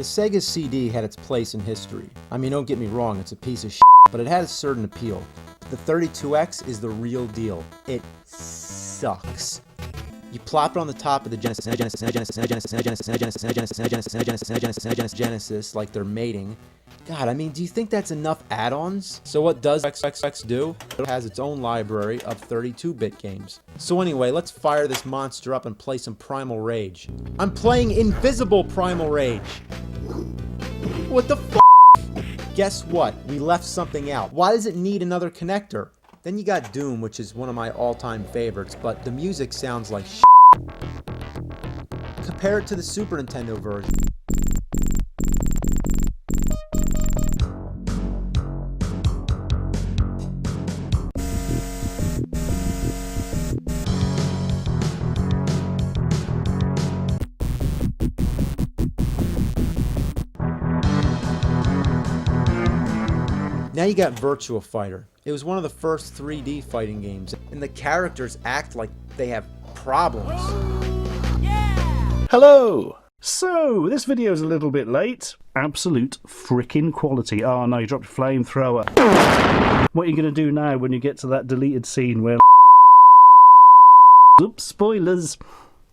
The Sega CD had its place in history. I mean, don't get me wrong, it's a piece of shit, but it had a certain appeal. The 32X is the real deal. It sucks. You plop it on the top of the Genesis like they're mating. God, I mean, do you think that's enough add-ons? So what does XXX do? It has its own library of 32-bit games. So anyway, let's fire this monster up and play some Primal Rage. I'm playing Invisible Primal Rage! What the f***? Guess what? We left something out. Why does it need another connector? Then you got Doom, which is one of my all-time favorites, but the music sounds like shit. Compare it to the Super Nintendo version. Now you got Virtua Fighter. It was one of the first 3D fighting games, and the characters act like they have problems. Hello! So, this video is a little bit late. Absolute frickin' quality. Oh no, you dropped a flamethrower. What are you going to do now when you get to that deleted scene where... Oops, spoilers.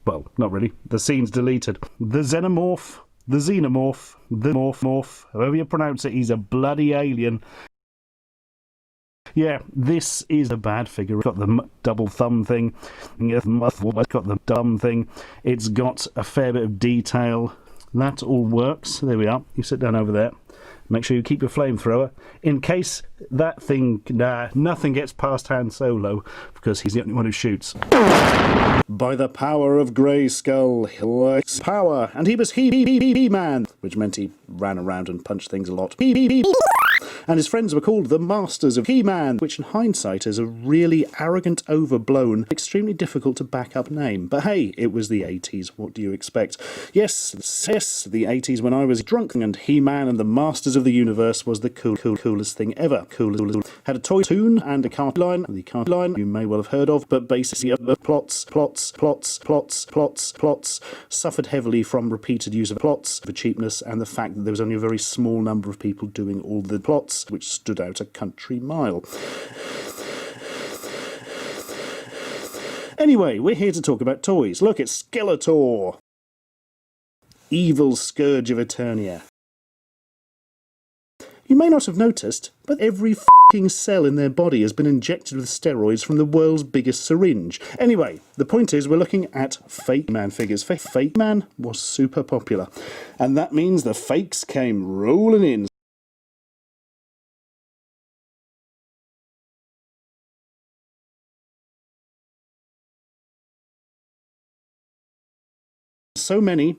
Well, not really. The scene's deleted. The Xenomorph, the Xenomorph, the Morph, however you pronounce it, he's a bloody alien. Yeah, this is a bad figure. It's got the double thumb thing. It's got the dumb thing. It's got a fair bit of detail. That all works. There we are. You sit down over there. Make sure you keep your flamethrower in case that thing, nothing gets past Han Solo, because he's the only one who shoots. By the power of Grayskull, Hiuog's power, and he was He-Man, which meant he ran around and punched things a lot. And his friends were called the Masters of He-Man, which in hindsight is a really arrogant, overblown, extremely difficult to back up name. But hey, it was the 80s, what do you expect? Yes, the 80s when I was drunk, and He-Man and the Masters of the Universe was the coolest thing ever. Had a toy tune and a cartoon line, the cartoon line you may well have heard of, but basically plots, suffered heavily from repeated use of plots, for cheapness, and the fact that there was only a very small number of people doing all the plots, which stood out a country mile. Anyway, we're here to talk about toys. Look, it's Skeletor, evil scourge of Eternia. You may not have noticed, but every f***ing cell in their body has been injected with steroids from the world's biggest syringe. Anyway, the point is we're looking at fake man figures. Fake man was super popular, and that means the fakes came rolling in. So many